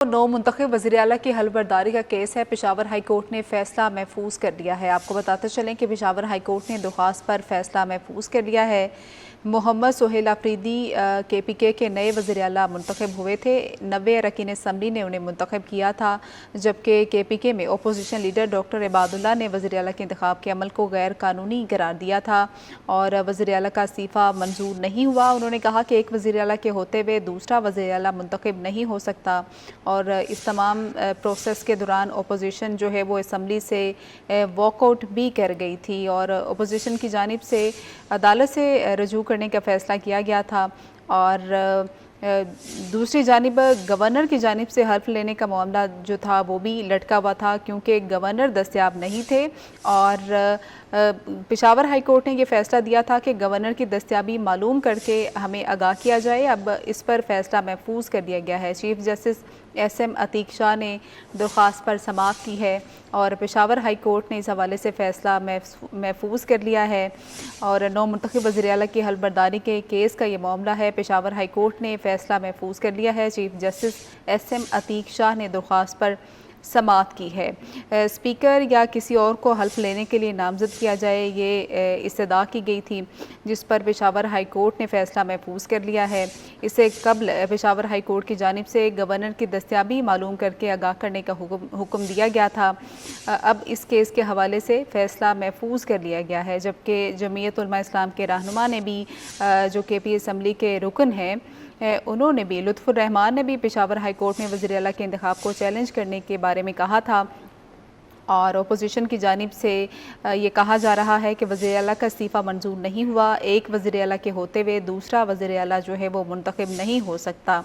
नौ मुंतखब वज़ीर आला की हलफबरदारी का केस है। पेशावर हाई कोर्ट ने फैसला महफूज कर लिया है। आपको बताते चलें कि पेशावर हाई कोर्ट ने दरख्वास्त पर फैसला महफूज कर लिया है। मोहम्मद सोहेल अफरीदी KPK के नए वज़ीर आला मुंतखब हुए थे। 90 अरकान असम्बली ने उन्हें मुंतखब किया था, जबकि KPK में अपोजिशन लीडर डॉक्टर इबादुल्लाह ने वज़ीर आला के इंतखाब के अमल को गैर कानूनी करार दिया था और वज़ीर आला का इस्तीफ़ा मंजूर नहीं हुआ। उन्होंने कहा कि एक वज़ीर आला के होते हुए दूसरा वज़ीर आला मुंतखब नहीं हो सकता और इस तमाम प्रोसेस के दौरान अपोजिशन जो है वो असम्बली से वॉकआउट भी कर गई थी और अपोजिशन की जानिब से अदालत से रजू करने का फ़ैसला किया गया था और दूसरी जानिब गवर्नर की जानिब से हल्फ लेने का मामला जो था वो भी लटका हुआ था, क्योंकि गवर्नर दस्तयाब नहीं थे और पेशावर हाई कोर्ट ने ये फ़ैसला दिया था कि गवर्नर की दस्तयाबी मालूम करके हमें आगाह किया जाए। अब इस पर फ़ैसला महफूज कर दिया गया है। Chief justice SM Atiq Shah ने दरख्वास्त पर समाअत की है और पेशावर हाई कोर्ट ने इस हवाले से फ़ैसला महफूज कर लिया है और नौ मुंतखब वज़ीर आला की हलफबरदारी के केस का ये मामला है। पेशावर हाई कोर्ट ने फ़ैसला महफूज कर लिया है। Chief justice SM Atiq Shah ने दरख्वास्त पर समाअत की है। स्पीकर या किसी और को हल्फ लेने के लिए नामज़द किया जाए, ये इस्तदा की गई थी, जिस पर पेशावर हाई कोर्ट ने फ़ैसला महफूज कर लिया है। इससे कबल पेशावर हाई कोर्ट की जानिब से गवर्नर की दस्तयाबी मालूम करके आगाह करने का हुक्म दिया गया था। अब इस केस के हवाले से फ़ैसला महफूज कर लिया गया है, जबकि जमीयत उलमा इस्लाम के रहनुमा ने भी जो KP असम्बली के रुकन हैं उन्होंने भी, लुत्फ़ुर रहमान ने भी पेशावर हाई कोर्ट में वज़ीर आला के इंतखाब को चैलेंज करने के बारे में कहा था और अपोजिशन की जानिब से ये कहा जा रहा है कि वज़ीर आला का इस्तीफ़ा मंजूर नहीं हुआ। एक वज़ीर आला के होते हुए दूसरा वज़ीर आला जो है वो मुंतखब नहीं हो सकता,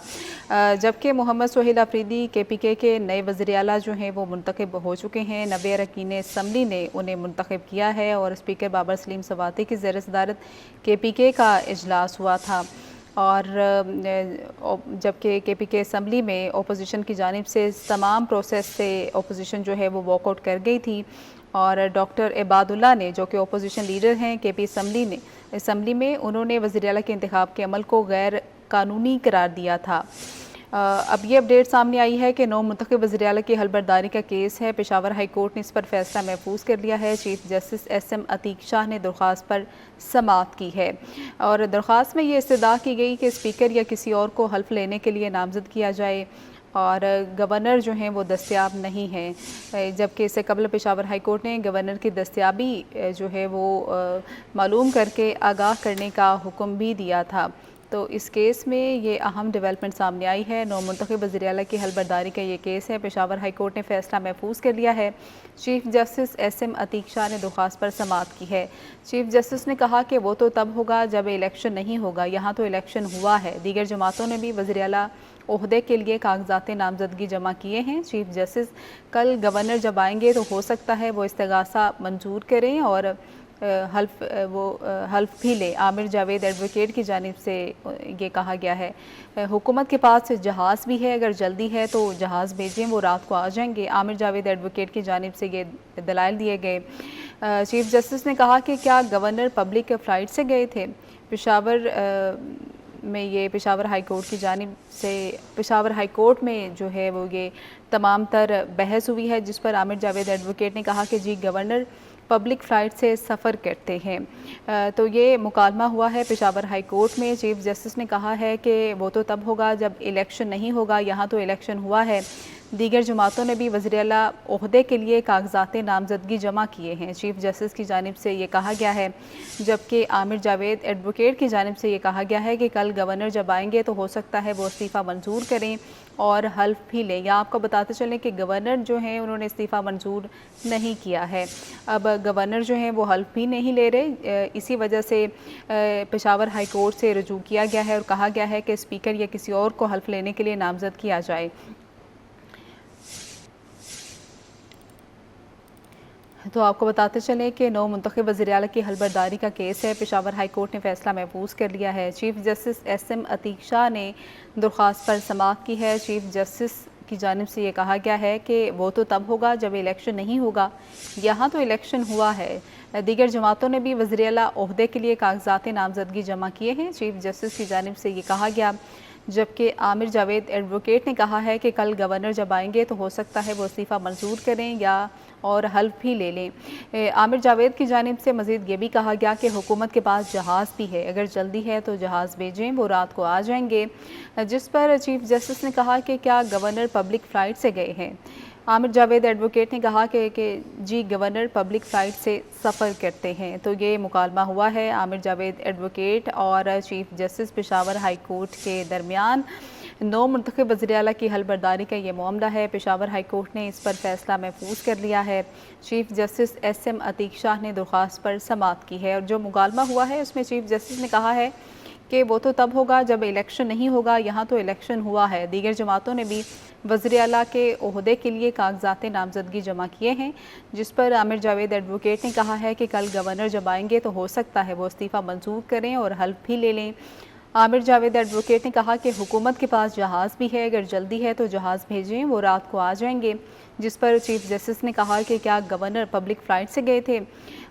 जबकि मोहम्मद सोहेल अफरीदी KPK के नए वज़ीर आला जो हैं वो मुंतखब हो चुके हैं। 90 अरकान असम्बली ने उन्हें मुंतखब किया है और स्पीकर बाबर सलीम सवाती की ज़ेर सदारत KPK का इजलास हुआ था और जबकि KPK असम्बली में अपोजिशन की जानिब से तमाम प्रोसेस से अपोजिशन जो है वो वॉकआउट कर गई थी और डॉक्टर इबादुल्लाह ने, जो कि अपोजिशन लीडर हैं KP असम्बली में, उन्होंने वज़ीर आला के इंतखाब के अमल को गैर कानूनी करार दिया था। अब ये अपडेट सामने आई है कि नौ मुंतखब वज़ीर आला की हलफबरदारी का केस है। पेशावर हाई कोर्ट ने इस पर फैसला महफूज कर लिया है। Chief justice SM Atiq Shah ने दरख्वास्त पर समाअत की है और दरख्वास्त में ये इस्तदा की गई कि स्पीकर या किसी और को हल्फ लेने के लिए नामज़द किया जाए और गवर्नर जो हैं वो दस्तयाब नहीं हैं, जबकि इससे कबल पेशावर हाई कोर्ट ने गवर्नर की दस्तयाबी जो है वो मालूम करके आगाह करने का हुक्म भी दिया था। तो इस केस में ये अहम डेवलपमेंट सामने आई है। नौ मुंतखब वज़ीर आला की हलफबरदारी का ये केस है। पेशावर हाई कोर्ट ने फ़ैसला महफूज कर लिया है। Chief justice SM Atiq Shah ने दरख्वास्त पर समाअत की है। चीफ जस्टिस ने कहा कि वो तो तब होगा जब इलेक्शन नहीं होगा, यहाँ तो इलेक्शन हुआ है। दीगर जमातों ने भी वज़ीर आला ओहदे के लिए कागजात नामजदगी जमा किए हैं। चीफ जस्टिस कल गवर्नर जब आएंगे तो हो सकता है वो इस्तगासा मंजूर करें और हल्फ भी लें। आमिर जावेद एडवोकेट की जानिब से ये कहा गया है। हुकूमत के पास जहाज़ भी है, अगर जल्दी है तो जहाज़ भेजें, वो रात को आ जाएंगे। आमिर जावेद एडवोकेट की जानिब से ये दलाइल दिए गए। चीफ जस्टिस ने कहा कि क्या गवर्नर पब्लिक फ़्लाइट से गए थे? पेशावर हाई कोर्ट की जानिब से पेशावर हाई कोर्ट में जो है वो ये तमाम तर बहस हुई है, जिस पर आमिर जावेद एडवोकेट ने कहा कि जी गवर्नर पब्लिक फ़्लाइट से सफ़र करते हैं। तो ये मुकालमा हुआ है पेशावर हाई कोर्ट में। चीफ जस्टिस ने कहा है कि वो तो तब होगा जब इलेक्शन नहीं होगा, यहाँ तो इलेक्शन हुआ है। दीगर जमातों ने भी वज़ीर आला ओहदे के लिए कागजात नामजदगी जमा किए हैं, चीफ जस्टिस की जानिब से ये कहा गया है, जबकि आमिर जावेद एडवोकेट की जानिब से ये कहा गया है कि कल गवर्नर जब आएंगे तो हो सकता है वो इस्तीफ़ा मंजूर करें और हल्फ भी लें। या आपको बताते चलें कि गवर्नर जो हैं उन्होंने इस्तीफ़ा मंजूर नहीं किया है। अब गवर्नर जो हैं वो हल्फ भी नहीं ले रहे, इसी वजह से पेशावर हाई कोर्ट से रजू किया गया है और कहा गया है कि स्पीकर या किसी और को हल्फ लेने के लिए नामज़द किया जाए। तो आपको बताते चलें कि नौ मुंतखब वज़ीर आला की हलफबरदारी का केस है। पेशावर हाई कोर्ट ने फ़ैसला महफूज कर लिया है। Chief justice SM Atiq Shah ने दरख्वास्त पर समाअत की है। चीफ जस्टिस की जानिब से ये कहा गया है कि वो तो तब होगा जब इलेक्शन नहीं होगा, यहाँ तो इलेक्शन हुआ है। दीगर जमातों ने भी वज़ीर आला ओहदे के लिए कागजात नामजदगी जमा किए हैं। चीफ जस्टिस की जानिब से ये कहा गया जबकि आमिर जावेद एडवोकेट ने कहा है कि कल गवर्नर जब आएंगे तो हो सकता है वो इस्तीफ़ा मंजूर करें या और हल्फ भी ले लें। आमिर जावेद की जानिब से मज़ीद ये भी कहा गया कि हुकूमत के पास जहाज़ भी है, अगर जल्दी है तो जहाज़ भेजें, वो रात को आ जाएंगे। जिस पर चीफ जस्टिस ने कहा कि क्या गवर्नर पब्लिक फ़्लाइट से गए हैं। आमिर जावेद एडवोकेट ने कहा कि जी गवर्नर पब्लिक फ़्लाइट से सफ़र करते हैं। तो ये मुकालमा हुआ है आमिर जावेद एडवोकेट और chief justice Peshawar high court के दरमियान। 9 मुंतखब वज़ीर-ए-आला की हलबर्दारी का ये मामला है। पेशावर हाई कोर्ट ने इस पर फैसला महफूज कर लिया है। Chief justice SM Atiq Shah ने दरख्वास्त पर समाअत की है और जो मुकालमा हुआ है उसमें चीफ जस्टिस ने कहा है कि वो तो तब होगा जब इलेक्शन नहीं होगा, यहाँ तो इलेक्शन हुआ है। दीगर जमातों ने भी वज़ीर-ए-आला के ओहदे के लिए कागजात नामजदगी जमा किए हैं, जिस पर आमिर जावेद एडवोकेट ने कहा है कि कल गवर्नर जब आएंगे तो हो सकता है वो इस्तीफ़ा मंजूर करें और हल्फ भी ले लें। आमिर जावेद एडवोकेट ने कहा कि हुकूमत के पास जहाज़ भी है, अगर जल्दी है तो जहाज़ भेजें, वो रात को आ जाएंगे। जिस पर चीफ जस्टिस ने कहा कि क्या गवर्नर पब्लिक फ़्लाइट से गए थे।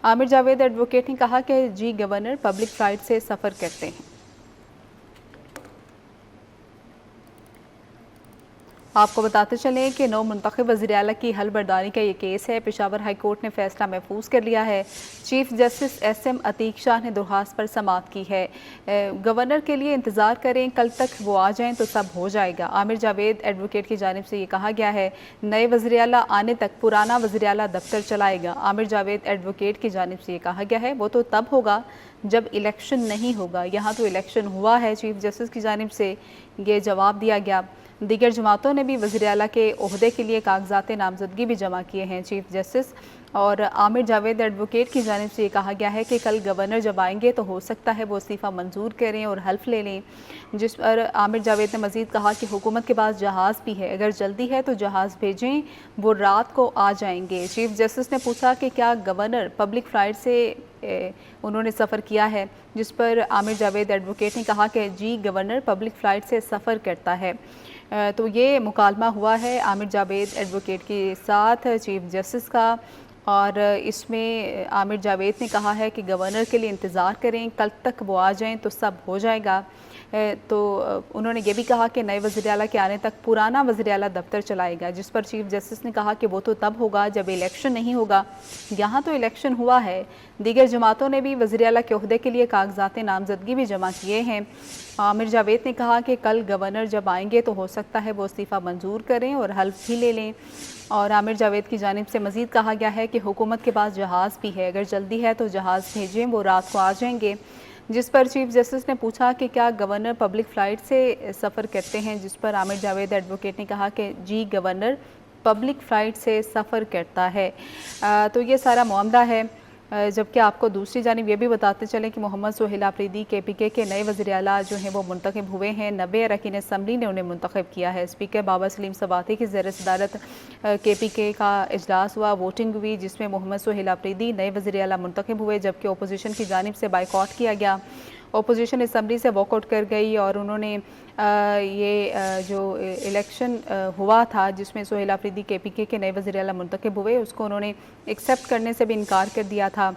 आमिर जावेद एडवोकेट ने कहा कि जी गवर्नर पब्लिक फ़्लाइट से सफ़र करते हैं। आपको बताते चलें कि 9 मुंतखब वज़ीर-ए-आला की हलबर्दारी का ये केस है। पेशावर हाई कोर्ट ने फैसला महफूज कर लिया है। Chief justice SM Atiq Shah ने दरख्वास्त पर समाअत की है। गवर्नर के लिए इंतज़ार करें, कल तक वो आ जाएं तो सब हो जाएगा। आमिर जावेद एडवोकेट की जानिब से ये कहा गया है, नए वज़ीर-ए-आला आने तक पुराना वज़ीर-ए-आला दफ्तर चलाएगा। आमिर जावेद एडवोकेट की जानिब से ये कहा गया है वो तो तब होगा जब इलेक्शन नहीं होगा, यहाँ तो इलेक्शन हुआ है। चीफ जस्टिस की जानिब से ये जवाब दिया गया। दीगर जमातों ने भी वज़ीर-ए-आला के ओहदे के लिए कागजात नामजदगी भी जमा किए हैं। चीफ जस्टिस और आमिर जावेद एडवोकेट की जानिब से ये कहा गया है कि कल गवर्नर जब आएंगे तो हो सकता है वो इस्तीफ़ा मंजूर करें और हल्फ ले लें। जिस पर आमिर जावेद ने मज़ीद कहा कि हुकूमत के पास जहाज़ भी है, अगर जल्दी है तो जहाज़ भेजें, वो रात को आ जाएंगे। चीफ जस्टिस ने पूछा कि क्या गवर्नर पब्लिक फ़्लाइट से उन्होंने सफ़र किया है, जिस पर आमिर जावेद एडवोकेट ने कहा कि जी गवर्नर पब्लिक फ़्लाइट से सफ़र करता है। तो ये मुकालमा हुआ है आमिर जावेद एडवोकेट के साथ चीफ जस्टिस का और इसमें आमिर जावेद ने कहा है कि गवर्नर के लिए इंतज़ार करें, कल तक वो आ जाएं तो सब हो जाएगा। तो उन्होंने ये भी कहा कि नए वज़ीर-ए-आला के आने तक पुराना वज़ीर-ए-आला दफ्तर चलाएगा। जिस पर चीफ जस्टिस ने कहा कि वो तो तब होगा जब इलेक्शन नहीं होगा, यहाँ तो इलेक्शन हुआ है। दीगर जमातों ने भी वज़ीर-ए-आला के ओहदे के लिए कागजात नामजदगी भी जमा किए हैं। आमिर जावेद ने कहा कि कल गवर्नर जब आएंगे तो हो सकता है वो इस्तीफ़ा मंजूर करें और हल्फ भी ले लें। और आमिर जावेद की जानिब से मज़ीद कहा गया है कि हुकूमत के पास जहाज़ भी है, अगर जल्दी है तो जहाज़ भेजें, वो रात को आ जाएंगे। जिस पर चीफ जस्टिस ने पूछा कि क्या गवर्नर पब्लिक फ़्लाइट से सफ़र करते हैं, जिस पर आमिर जावेद एडवोकेट ने कहा कि जी गवर्नर पब्लिक फ़्लाइट से सफ़र करता है। तो ये सारा मामला है। जबकि आपको दूसरी जानिब ये भी बताते चलें कि मोहम्मद सोहेल आफरीदी KPK के नए वज़ीर-ए-आला जो हैं वो मुंतखब हुए हैं। 90 अरकान असम्बली ने उन्हें मुंतखब किया है। स्पीकर बाबा सलीम सवाती की ज़ेर सदारत KPK का इजलास हुआ, वोटिंग हुई, जिसमें मोहम्मद सोहेल आफरीदी नए वज़ीर-ए-आला मुंतखब हुए, जबकि अपोजिशन की जानिब से बाइकआउट किया गया। अपोजिशन असम्बली से वॉकआउट कर गई और उन्होंने जो इलेक्शन हुआ था जिसमें सोहेल आफरीदी KPK के नए वज़ीर-ए-आला मुंतखब हुए, उसको उन्होंने एक्सेप्ट करने से भी इनकार कर दिया था।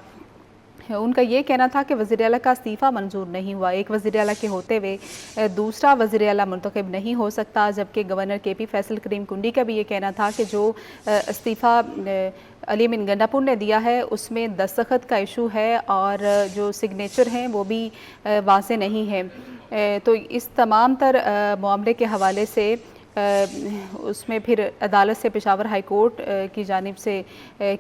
उनका ये कहना था कि वज़ीर-ए-आला का इस्तीफ़ा मंजूर नहीं हुआ, एक वज़ीर-ए-आला के होते हुए दूसरा वज़ीर-ए-आला मुंतखब नहीं हो सकता। जबकि गवर्नर KP फैसल करीम कुंडी का भी ये कहना था कि जो इस्तीफ़ा अली अमीन गंडापुर ने दिया है उसमें दस्तखत का इशू है और जो सिग्नेचर हैं वो भी वाज़ेह नहीं है। तो इस तमाम तर मामले के हवाले से उसमें फिर अदालत से पेशावर हाई कोर्ट की जानिब से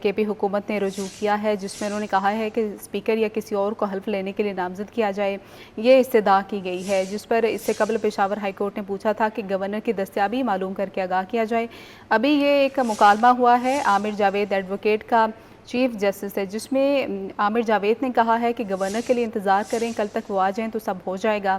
KP हुकूमत ने रुजू किया है, जिसमें उन्होंने कहा है कि स्पीकर या किसी और को हल्फ लेने के लिए नामजद किया जाए, ये इस्तदा की गई है। जिस पर इससे कबल पेशावर हाई कोर्ट ने पूछा था कि गवर्नर की दस्तयाबी मालूम करके आगाह किया जाए। अभी ये एक मुकालमा हुआ है आमिर जावेद एडवोकेट का चीफ जस्टिस है, जिसमें आमिर जावेद ने कहा है कि गवर्नर के लिए इंतज़ार करें, कल तक वो आ जाएं तो सब हो जाएगा।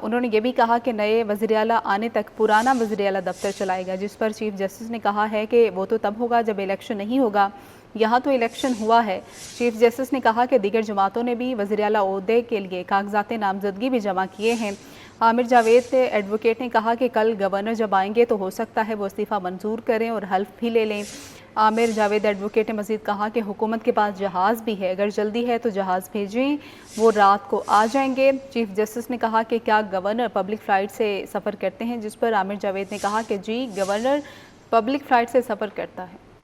उन्होंने ये भी कहा कि नए वज़ीर-ए-आला आने तक पुराना वज़ीर-ए-आला दफ्तर चलाएगा, जिस पर चीफ जस्टिस ने कहा है कि वो तो तब होगा जब इलेक्शन नहीं होगा, यहाँ तो इलेक्शन हुआ है। चीफ जस्टिस ने कहा कि दीगर जमातों ने भी वज़ीर-ए-आला ओहदे के लिए कागजात नामजदगी भी जमा किए हैं। आमिर जावेद एडवोकेट ने कहा कि कल गवर्नर जब आएंगे तो हो सकता है वो इस्तीफ़ा मंजूर करें और हल्फ भी ले लें। عامر جاوید ایڈوکیٹ نے مزید کہا کہ حکومت کے پاس جہاز بھی ہے، اگر جلدی ہے تو جہاز بھیجیں، وہ رات کو آ جائیں گے۔ چیف جسٹس نے کہا کہ کیا گورنر پبلک فلائٹ سے سفر کرتے ہیں، جس پر عامر جاوید نے کہا کہ جی گورنر پبلک فلائٹ سے سفر کرتا ہے۔